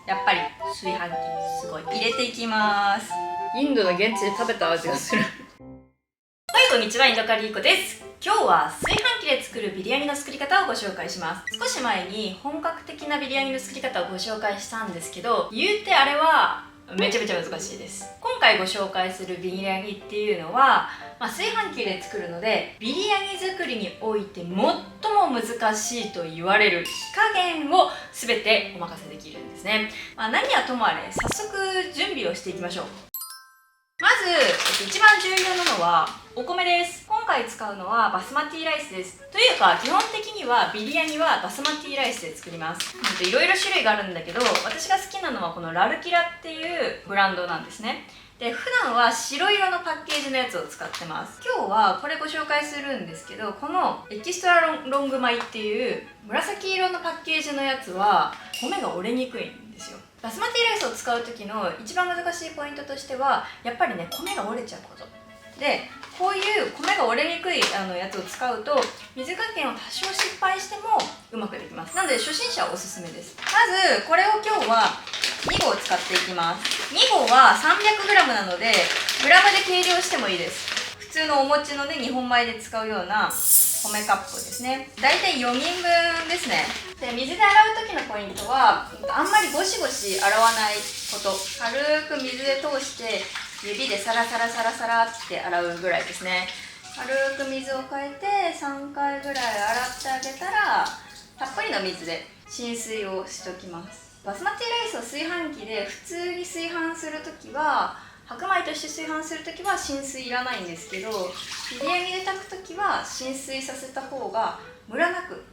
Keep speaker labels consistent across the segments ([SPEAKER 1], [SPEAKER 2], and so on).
[SPEAKER 1] やっぱり炊飯器すごい入れていきます。インドの現地で食べた味がするはい、こんにちは、インドカリーコです。今日は炊飯器で作るビリヤニの作り方をご紹介します。少し前に本格的なビリヤニの作り方をご紹介したんですけど、言うてあれはめちゃめちゃ難しいです。今回ご紹介するビリヤニっていうのは、炊飯器で作るのでビリヤニ作りにおいて最も難しいと言われる火加減を全てお任せできるんですね。何はともあれ早速準備をしていきましょう。まず、一番重要なのはお米です。今回使うのはバスマティライスです。というか基本的にはビリヤニはバスマティライスで作ります。いろいろ種類があるんだけど、私が好きなのはこのラルキラっていうブランドなんですね。で、普段は白色のパッケージのやつを使ってます。今日はこれご紹介するんですけど、このエキストラロング米っていう紫色のパッケージのやつは米が折れにくいんですよ。バスマティライスを使う時の一番難しいポイントとしてはやっぱりね、米が折れちゃうことで、こういう米が折れにくいやつを使うと水加減を多少失敗してもうまくできます。なので初心者はおすすめです。まずこれを今日は2合使っていきます。2合は 300g なのでグラムで計量してもいいです。普通のお餅のね、日本米で使うような米カップですね。だいたい4人分ですね。で、水で洗う時のポイントはあんまりゴシゴシ洗わないこと。軽く水で通して指でサラサラサラサラって洗うぐらいですね。軽く水を変えて3回ぐらい洗ってあげたらたっぷりの水で浸水をしておきます。バスマティライスを炊飯器で普通に炊飯するときは、白米として炊飯するときは浸水いらないんですけど、ビリヤニで炊くときは浸水させた方がムラなく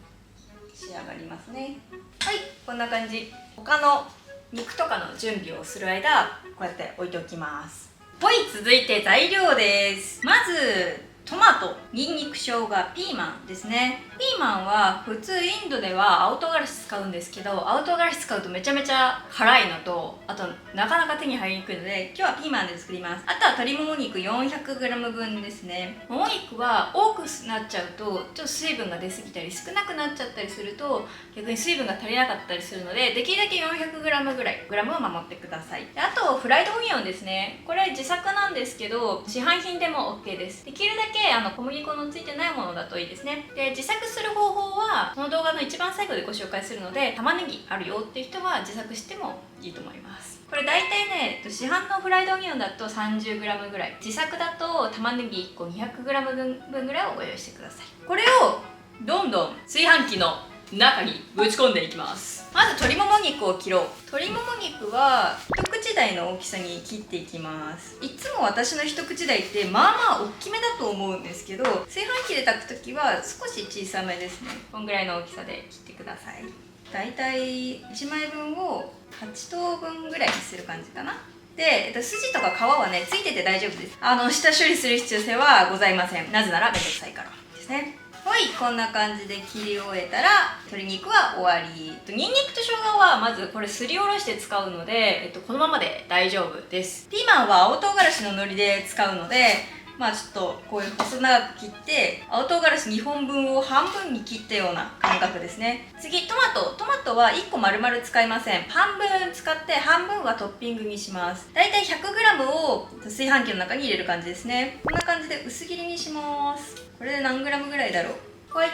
[SPEAKER 1] 仕上がりますね。はい、こんな感じ。他の肉とかの準備をする間、こうやって置いておきます。はい、続いて材料です。まずトマト、ニンニク、生姜、ピーマンですね。ピーマンは普通インドでは青唐辛子使うんですけど、青唐辛子使うとめちゃめちゃ辛いのと、あとなかなか手に入りにくいので、今日はピーマンで作ります。あとは鶏もも肉 400g 分ですね。もも肉は多くなっちゃうとちょっと水分が出過ぎたり少なくなっちゃったりすると逆に水分が足りなかったりするので、できるだけ 400g ぐらいグラムを守ってください。で、あとフライドオニオンですね。これ自作なんですけど市販品でも OK です。できるだけ小麦粉のついてないものだといいですね。で、自作する方法はこの動画の一番最後でご紹介するので、玉ねぎあるよっていう人は自作してもいいと思います。これ大体ね、市販のフライドオニオンだと 30g ぐらい、自作だと玉ねぎ1個 200g 分ぐらいをご用意してください。これをどんどん炊飯器の中にぶち込んでいきます。まず鶏もも肉を切ろう。鶏もも肉は一口大の大きさに切っていきます。いつも私の一口大ってまあまあ大きめだと思うんですけど、炊飯器で炊くときは少し小さめですね。こんぐらいの大きさで切ってください。だいたい1枚分を8等分ぐらいにする感じかな。で、筋とか皮はね、ついてて大丈夫です。下処理する必要性はございません。なぜならめんどくさいからですね。はい、こんな感じで切り終えたら鶏肉は終わり。ニンニクと生姜はまずこれすりおろして使うので、このままで大丈夫です。ピーマンは青唐辛子の海苔で使うので、ちょっとこういう細長く切って青唐辛子2本分を半分に切ったような感覚ですね。次、トマトは1個丸々使いません。半分使って半分はトッピングにします。だいたい 100g を炊飯器の中に入れる感じですね。こんな感じで薄切りにします。これで何 g ぐらいだろう。はい、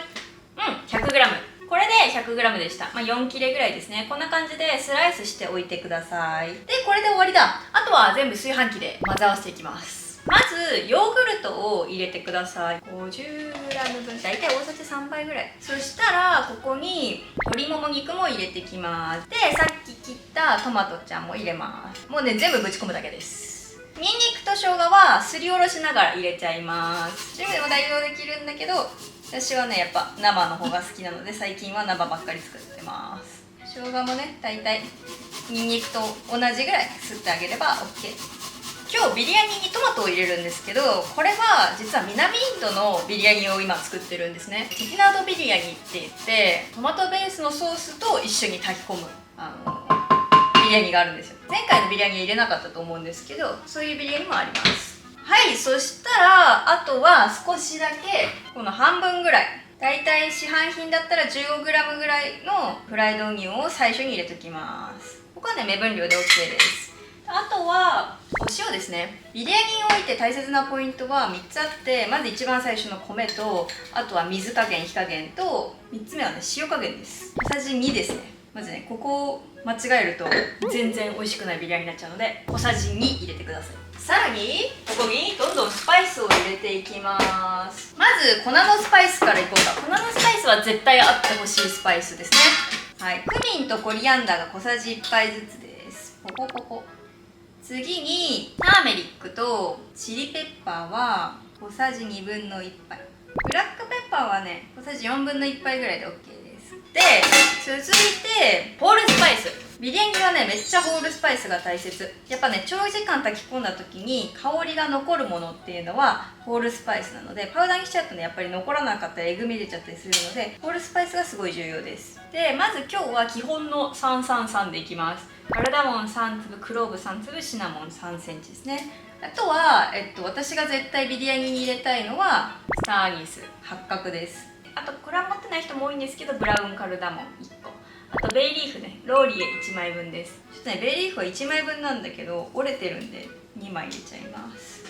[SPEAKER 1] 100g。これで 100g でした。4切れぐらいですね。こんな感じでスライスしておいてください。で、これで終わりだ。あとは全部炊飯器で混ぜ合わせていきます。まずヨーグルトを入れてください。 50g 分、だいたい大さじ3杯ぐらい。そしたらここに鶏もも肉も入れていきます。で、さっき切ったトマトちゃんも入れます。もうね、全部ぶち込むだけです。ニンニクと生姜はすりおろしながら入れちゃいます。全部でも代用できるんだけど、私はね、やっぱ生の方が好きなので最近は生ばっかり作ってます。生姜もね、だいたいニンニクと同じぐらいすってあげれば OK。今日ビリヤニにトマトを入れるんですけど、これは実は南インドのビリヤニを今作ってるんですね。チキナードビリヤニって言ってトマトベースのソースと一緒に炊き込むビリヤニがあるんですよ。前回のビリヤニは入れなかったと思うんですけど、そういうビリヤニもあります。はい、そしたらあとは少しだけこの半分ぐらいだいたい市販品だったら 15g ぐらいのフライドオニオンを最初に入れときます。ここはね目分量で OK です。あとはお塩ですね。ビリヤニにおいて大切なポイントは3つあって、まず一番最初の米と、あとは水加減火加減と、3つ目はね塩加減です。小さじ2ですね。まずねここを間違えると全然美味しくないビリヤニになっちゃうので、小さじ2入れてください。さらにここにどんどんスパイスを入れていきます。まず粉のスパイスからいこうか。粉のスパイスは絶対あってほしいスパイスですね。はい、クミンとコリアンダーが小さじ1杯ずつです。ポコポコ。次にターメリックとチリペッパーは小さじ1/2杯、ブラックペッパーはね小さじ1/4杯ぐらいで OK です。で続いてホールスパイス。ビリヤニはねめっちゃホールスパイスが大切。やっぱね長時間炊き込んだ時に香りが残るものっていうのはホールスパイスなので、パウダーにしちゃうとねやっぱり残らなかったりえぐみ出ちゃったりするので、ホールスパイスがすごい重要です。でまず今日は基本の333でいきます。カルダモン3粒、クローブ3粒、シナモン3センチですね。あとは、私が絶対ビリヤニに入れたいのはスターアニス八角です。あとこれは持ってない人も多いんですけど、ブラウンカルダモン1個、あとベイリーフね、ローリエ1枚分です。ちょっとねベイリーフは1枚分なんだけど折れてるんで2枚入れちゃいます。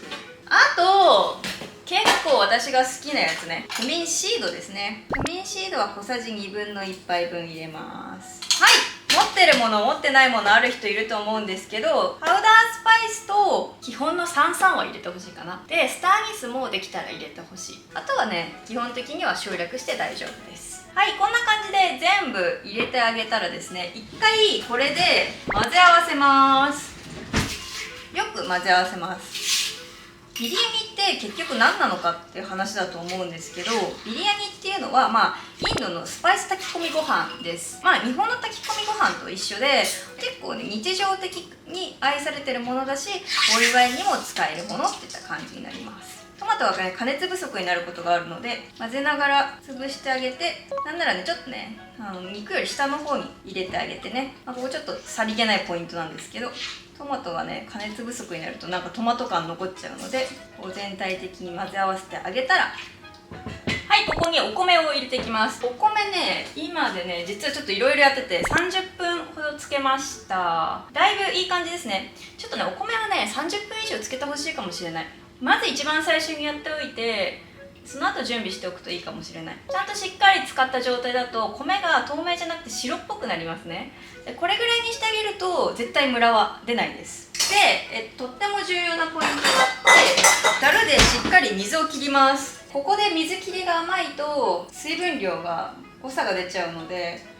[SPEAKER 1] あと結構私が好きなやつね、クミンシードですね。クミンシードは小さじ1/2杯分入れます。はい、持ってるもの持ってないものある人いると思うんですけど、パウダースパイスと基本の33は入れてほしいかな。でスターアニスもできたら入れてほしい。あとはね基本的には省略して大丈夫です。はい、こんな感じで全部入れてあげたらですね、一回これで混ぜ合わせます。よく混ぜ合わせます。ビリヤニって結局何なのかっていう話だと思うんですけど、ビリヤニっていうのはインドのスパイス炊き込みご飯です。日本の炊き込みご飯と一緒で結構ね日常的に愛されてるものだし、お祝いにも使えるものっていった感じになります。トマトはね加熱不足になることがあるので混ぜながら潰してあげて、なんならねちょっとね肉より下の方に入れてあげてね、ここちょっとさりげないポイントなんですけど、トマトがね加熱不足になるとなんかトマト感残っちゃうので、こう全体的に混ぜ合わせてあげたら、はい、ここにお米を入れていきます。お米ね今でね実はちょっといろいろやってて30分ほどつけました。だいぶいい感じですね。ちょっとねお米はね30分以上つけてほしいかもしれない。まず一番最初にやっておいて、その後準備しておくといいかもしれない。ちゃんとしっかり使った状態だと米が透明じゃなくて白っぽくなりますね。でこれぐらいにしてあげると絶対ムラは出ないです。で、とっても重要なポイントがあって、ざるでしっかり水を切ります。ここで水切りが甘いと水分量が誤差が出ちゃうので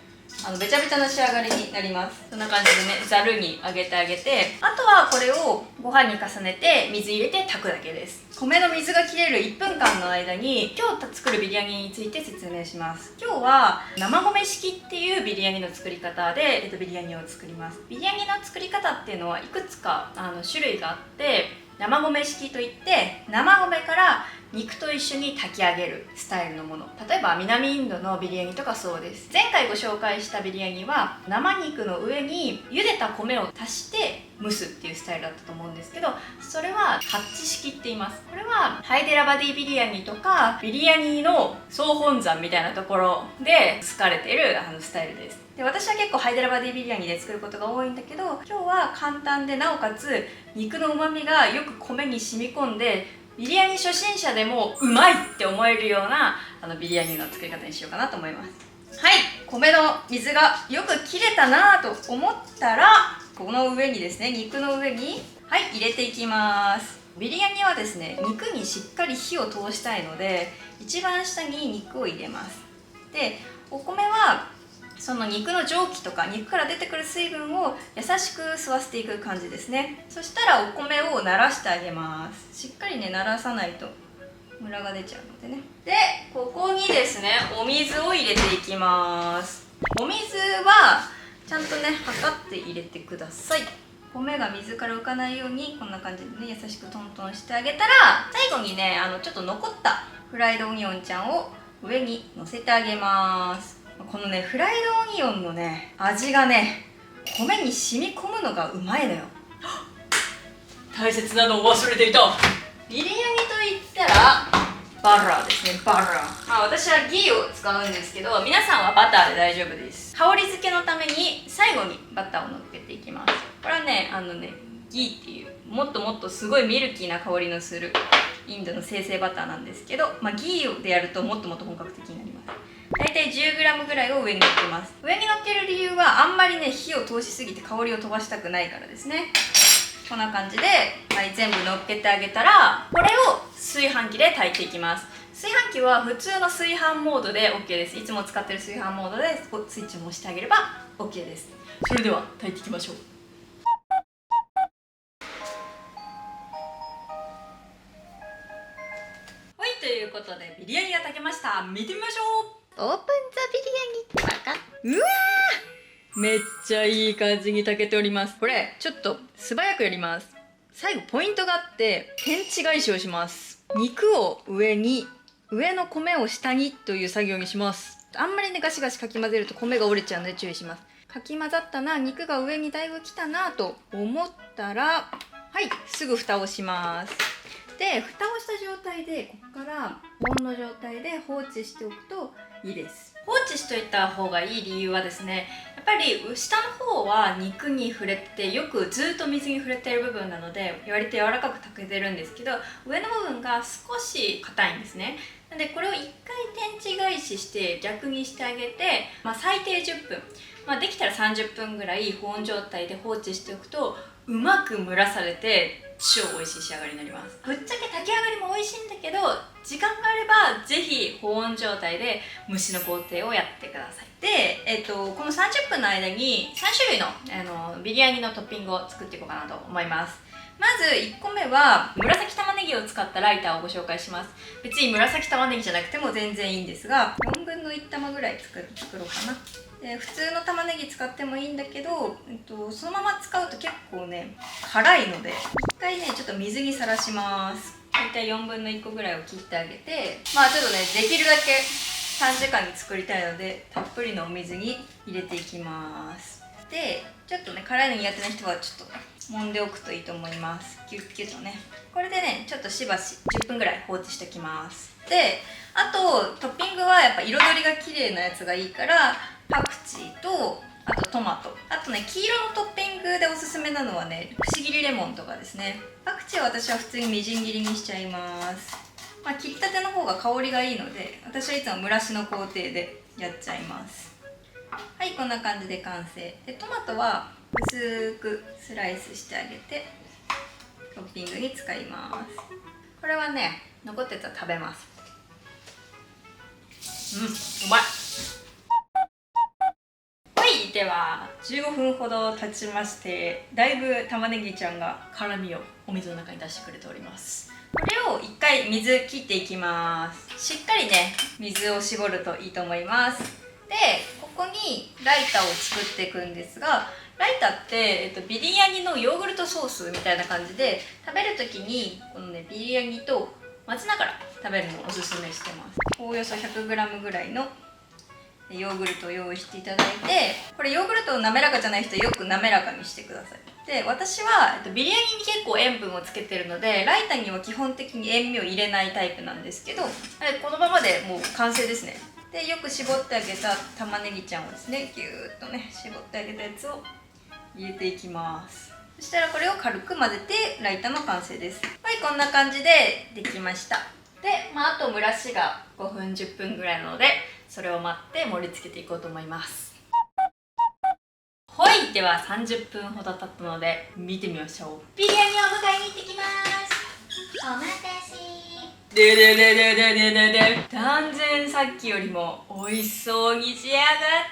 [SPEAKER 1] べちゃべちゃな仕上がりになります。そんな感じでねざるにあげてあげて、あとはこれをご飯に重ねて水入れて炊くだけです。米の水が切れる1分間の間に今日作るビリヤニについて説明します。今日は生米式っていうビリヤニの作り方で、ビリヤニを作ります。ビリヤニの作り方っていうのはいくつか種類があって、生米式といって生米から肉と一緒に炊き上げるスタイルのもの。例えば南インドのビリヤニとかそうです。前回ご紹介したビリヤニは生肉の上に茹でた米を足して蒸すっていうスタイルだったと思うんですけど、それはハッチ式って言います。これはハイデラバディビリヤニとかビリヤニの総本山みたいなところで好かれているスタイルです。で私は結構ハイデラバディビリヤニで作ることが多いんだけど、今日は簡単でなおかつ肉の旨味がよく米に染み込んでビリヤニ初心者でもうまいって思えるようなビリヤニの作り方にしようかなと思います。はい、米の水がよく切れたなと思ったら、この上にですね肉の上に入れていきます。ビリヤニはですね肉にしっかり火を通したいので一番下に肉を入れます。でお米はその肉の蒸気とか肉から出てくる水分を優しく吸わせていく感じですね。そしたらお米を慣らしてあげます。しっかりね慣らさないとムラが出ちゃうのでね。でここにですねお水を入れていきます。お水はちゃんとね測って入れてください。米が水から浮かないようにこんな感じでね優しくトントンしてあげたら、最後にねちょっと残ったフライドオニオンちゃんを上に乗せてあげます。このねフライドオニオンのね味がね米に染み込むのがうまいのよ。大切なのを忘れていた。ビリヤニといったらバラーですね、バラー。私はギーを使うんですけど、皆さんはバターで大丈夫です。香り付けのために最後にバターを乗っけていきます。これはね、ギーっていうもっともっとすごいミルキーな香りのするインドの精製バターなんですけど、ギーでやるともっともっと本格的になります。だいたい 10g ぐらいを上に乗っけます。上に乗っける理由はあんまりね火を通しすぎて香りを飛ばしたくないからですね。こんな感じで、全部乗っけてあげたら、これを炊飯器で炊いていきます。炊飯器は普通の炊飯モードで OK です。いつも使ってる炊飯モードでスイッチを押してあげれば OK です。それでは炊いていきましょう。はい、ということでビリヤニが炊けました。見てみましょう。オープンザビリヤニ。パカッ。うわー、めっちゃいい感じに炊けております。これちょっと素早くやります。最後ポイントがあって天地返しをします。肉を上に、上の米を下にという作業にします。あんまりねガシガシかき混ぜると米が折れちゃうので注意します。かき混ざったな、肉が上にだいぶ来たなと思ったら、はい、すぐ蓋をします。で、蓋をした状態でここから保温の状態で放置しておくといいです。放置しといた方がいい理由はですね、やっぱり下の方は肉に触れてよくずっと水に触れている部分なので割と柔らかく炊けてるんですけど、上の部分が少し硬いんですね。なのでこれを1回天地返しして逆にしてあげて、最低10分、できたら30分ぐらい保温状態で放置しておくとうまく蒸らされて超美味しい仕上がりになります。ぶっちゃけ炊き上がりも美味しいんだけど、時間があればぜひ保温状態で蒸しの工程をやってください。で、この30分の間に3種類の、ビリヤニのトッピングを作っていこうかなと思います。まず1個目は紫玉ねぎを使ったライターをご紹介します。別に紫玉ねぎじゃなくても全然いいんですが、4分の1玉ぐらい作ろうかな。で普通の玉ねぎ使ってもいいんだけど、そのまま使うと結構ね辛いので、一回ねちょっと水にさらします。大体4分の1個ぐらいを切ってあげて、ちょっとねできるだけ短時間に作りたいのでたっぷりのお水に入れていきます。でちょっとね辛いの苦手な人はちょっと揉んでおくといいと思います。キュッキュッとね。これでねちょっとしばし10分ぐらい放置しておきます。であとトッピングはやっぱ彩りが綺麗なやつがいいから、パクチーとあとトマト、あとね黄色のトッピングでおすすめなのはねくし切りレモンとかですね。パクチーは私は普通にみじん切りにしちゃいます。切ったての方が香りがいいので、私はいつも蒸らしの工程でやっちゃいます。はい、こんな感じで完成。でトマトは薄くスライスしてあげてトッピングに使います。これはね残ったやつは食べます。うまい。はい、では15分ほど経ちまして、だいぶ玉ねぎちゃんが辛みをお水の中に出してくれております。これを1回水切っていきます。しっかりね水を絞るといいと思います。でここにライターを作っていくんですが、ライターって、ビリヤニのヨーグルトソースみたいな感じで、食べる時にこのねビリヤニと混ぜながら食べるのをおすすめしてます。およそ 100g ぐらいのヨーグルトを用意していただいて、これヨーグルトを滑らかじゃない人よく滑らかにしてください。で私は、ビリヤニに結構塩分をつけてるので、ライターには基本的に塩味を入れないタイプなんですけど、このままでもう完成ですね。でよく絞ってあげた玉ねぎちゃんをですねギューッとね絞ってあげたやつを入れていきます。そしたらこれを軽く混ぜてライターの完成です。はい、こんな感じでできました。で、あと蒸らしが5分10分ぐらいなので、それを待って盛り付けていこうと思います。はい、では30分ほど経ったので見てみましょう。ビリヤニを迎えに行ってきます。お待たせ。断然さっきよりも美味しそうに仕上がっ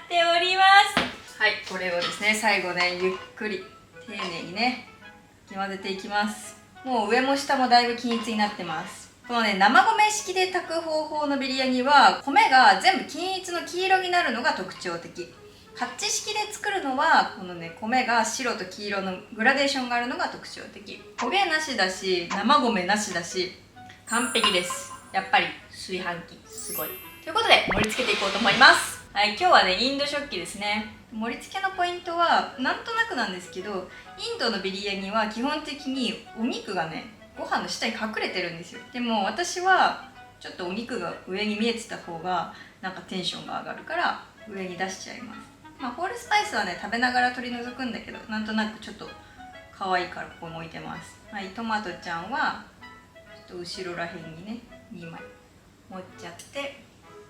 [SPEAKER 1] ております。はい、これをですね最後ねゆっくり丁寧にね混ぜていきます。もう上も下もだいぶ均一になってます。このね生米式で炊く方法のビリヤニは米が全部均一の黄色になるのが特徴的。カッチ式で作るのはこのね米が白と黄色のグラデーションがあるのが特徴的。焦げなしだし生米なしだし完璧です。やっぱり炊飯器すごい。ということで盛り付けていこうと思います。はい、今日はねインド食器ですね。盛り付けのポイントはなんとなくなんですけど、インドのビリヤニは基本的にお肉がねご飯の下に隠れてるんですよ。でも私はちょっとお肉が上に見えてた方がなんかテンションが上がるから上に出しちゃいます。ホールスパイスはね食べながら取り除くんだけど、なんとなくちょっと可愛いからここに置いてます。はい、トマトちゃんはちょっと後ろらへんにね2枚持っちゃって、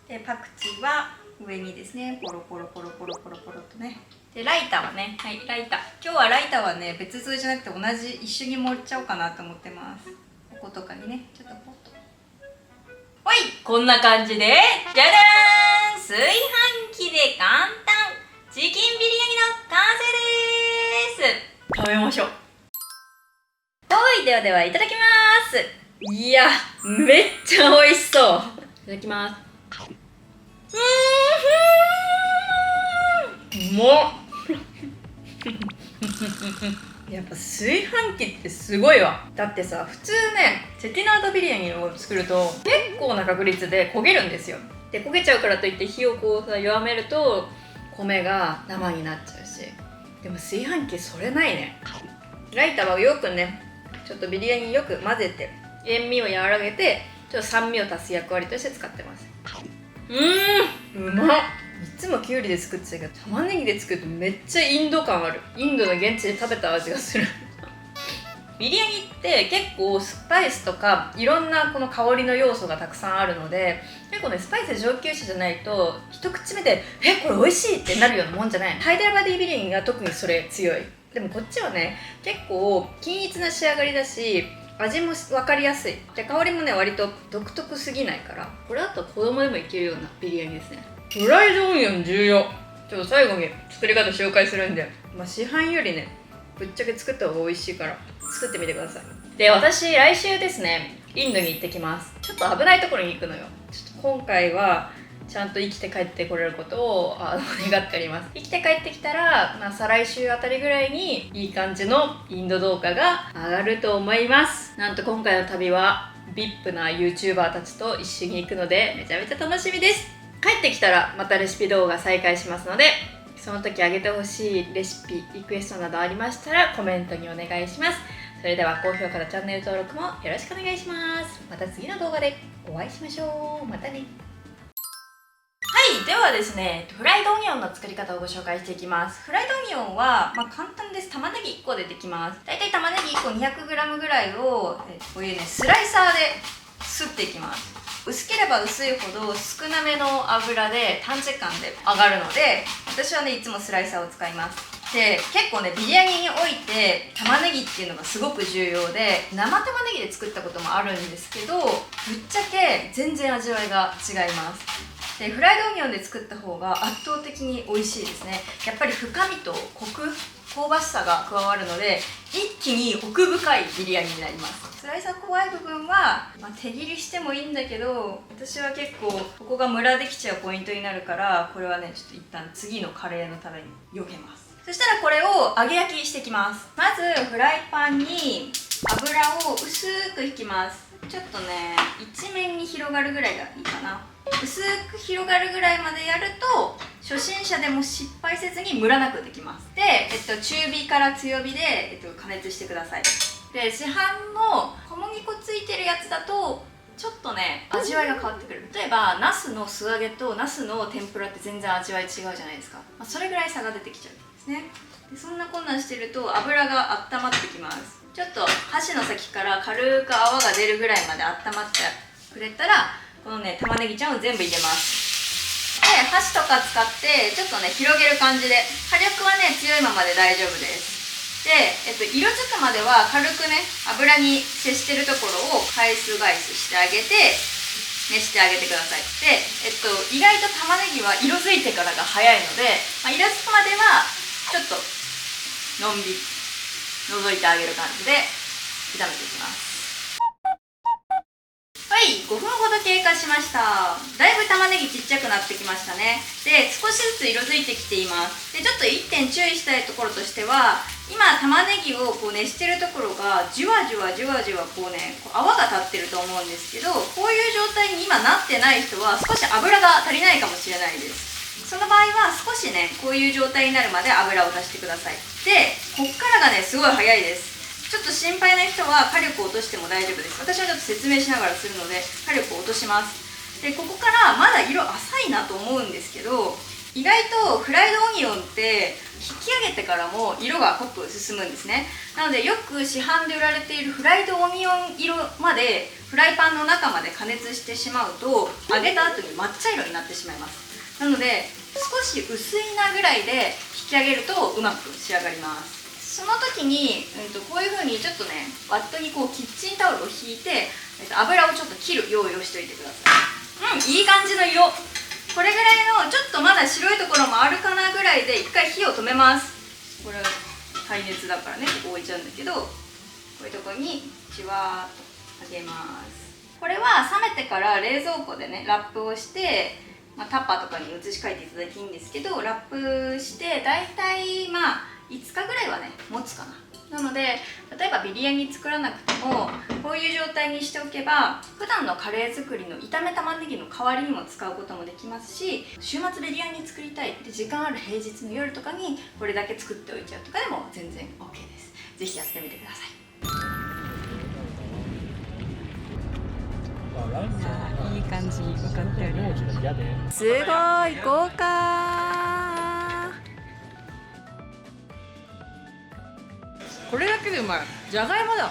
[SPEAKER 1] でパクチーは上にですねポロポロポロポロポロポロとね。でライタはね、はい、ライタ、今日はライタはね別添えじゃなくて同じ一緒に盛っちゃおうかなと思ってます。こことかにねちょっとポッと、はい、こんな感じでじゃじゃーん、炊飯器で簡単チキンビリヤニの完成です。食べましょう。はい、ではではいただきます。いやめっちゃ美味しそう。いただきます。うまっやっぱ炊飯器ってすごいわ。だってさ、普通ねチェティナードビリヤニを作ると結構な確率で焦げるんですよ。で焦げちゃうからといって火をこうさ弱めると米が生になっちゃうし、でも炊飯器それないね。ライターはよくねちょっとビリヤニよく混ぜて塩味を和らげてちょっと酸味を足す役割として使ってます。うまっ。いつもきゅうりで作ってたけど玉ねぎで作るとめっちゃインド感ある。インドの現地で食べた味がするビリヤニって結構スパイスとかいろんなこの香りの要素がたくさんあるので、結構ねスパイス上級者じゃないと一口目でこれ美味しいってなるようなもんじゃない。ハイデラバディビリヤニが特にそれ強い。でもこっちはね結構均一な仕上がりだし味も分かりやすい。で香りもね割と独特すぎないから、これだと子供でもいけるようなビリヤニですね。フライドオニオン重要。ちょっと最後に作り方紹介するんで、市販よりねぶっちゃけ作った方が美味しいから作ってみてください。で私来週ですねインドに行ってきます。ちょっと危ないところに行くのよ。ちょっと今回はちゃんと生きて帰ってこれることを願っております。生きて帰ってきたら、再来週あたりぐらいにいい感じのインド動画が上がると思います。なんと今回の旅は VIP な YouTuber たちと一緒に行くのでめちゃめちゃ楽しみです。帰ってきたらまたレシピ動画再開しますので、その時あげてほしいレシピリクエストなどありましたらコメントにお願いします。それでは高評価とチャンネル登録もよろしくお願いします。また次の動画でお会いしましょう。またね。はい、ではですね、フライドオニオンの作り方をご紹介していきます。フライドオニオンは、簡単です。玉ねぎ1個でできます。だいたい玉ねぎ1個 200g ぐらいをこういうねスライサーですっていきます。薄ければ薄いほど少なめの油で短時間で揚がるので、私はねいつもスライサーを使います。で結構ねビリヤニにおいて玉ねぎっていうのがすごく重要で、生玉ねぎで作ったこともあるんですけどぶっちゃけ全然味わいが違います。でフライドオニオンで作った方が圧倒的に美味しいですね。やっぱり深みとコク、香ばしさが加わるので一気に奥深いビリヤニになります。スライサー怖い部分は、手切りしてもいいんだけど、私は結構ここがムラできちゃうポイントになるから、これはねちょっと一旦次のカレーのために避けます。そしたらこれを揚げ焼きしていきます。まずフライパンに油を薄く引きます。ちょっとね一面に広がるぐらいがいいかな。薄く広がるぐらいまでやると初心者でも失敗せずにムラなくできます。で、中火から強火で、加熱してください。で市販の小麦粉ついてるやつだとちょっとね味わいが変わってくる。例えばナスの素揚げとナスの天ぷらって全然味わい違うじゃないですか。それぐらい差が出てきちゃうんですね。でそんなこんなんしてると油が温まってきます。ちょっと箸の先から軽く泡が出るぐらいまで温まってくれたら、このね玉ねぎちゃんを全部入れます。で箸とか使ってちょっとね広げる感じで、火力はね強いままで大丈夫です。で、色づくまでは軽くね油に接してるところを返す返すしてあげて熱してあげてください。で、意外と玉ねぎは色づいてからが早いので、色づくまではちょっとのんびり覗いてあげる感じで炒めていきます。はい、5分ほど経過しました。だいぶ玉ねぎちっちゃくなってきましたね。で少しずつ色づいてきています。でちょっと1点注意したいところとしては、今玉ねぎをこう熱してるところがじわじわじわじわこうね泡が立ってると思うんですけど、こういう状態に今なってない人は少し油が足りないかもしれないです。その場合は少しねこういう状態になるまで油を足してください。でこっからがねすごい早いです。ちょっと心配な人は火力を落としても大丈夫です。私はちょっと説明しながらするので火力を落とします。でここからまだ色浅いなと思うんですけど、意外とフライドオニオンって引き上げてからも色が濃く進むんですね。なのでよく市販で売られているフライドオニオン色までフライパンの中まで加熱してしまうと揚げた後に抹茶色になってしまいます。なので少し薄いなぐらいで引き上げるとうまく仕上がります。その時に、こういう風にちょっとねバットにこうキッチンタオルを引いて、油をちょっと切る用意をしておいてください。いい感じの色。これぐらいのちょっとまだ白いところもあるかなぐらいで一回火を止めます。これ耐熱だからね、ここ置いちゃうんだけど、こういうところにじわーっと揚げます。これは冷めてから冷蔵庫でねラップをして、タッパーとかに移し替えていただいていいんですけど、ラップしてだいたい5日ぐらいはね持つかな。なので例えばビリヤニ作らなくてもこういう状態にしておけば普段のカレー作りの炒め玉ねぎの代わりにも使うこともできますし、週末ビリヤニ作りたいって時間ある平日の夜とかにこれだけ作っておいちゃうとかでも全然 OK です。ぜひやってみてください。いい感じに向かっております。すごい豪華。これだけでうまい。じゃがいもだ。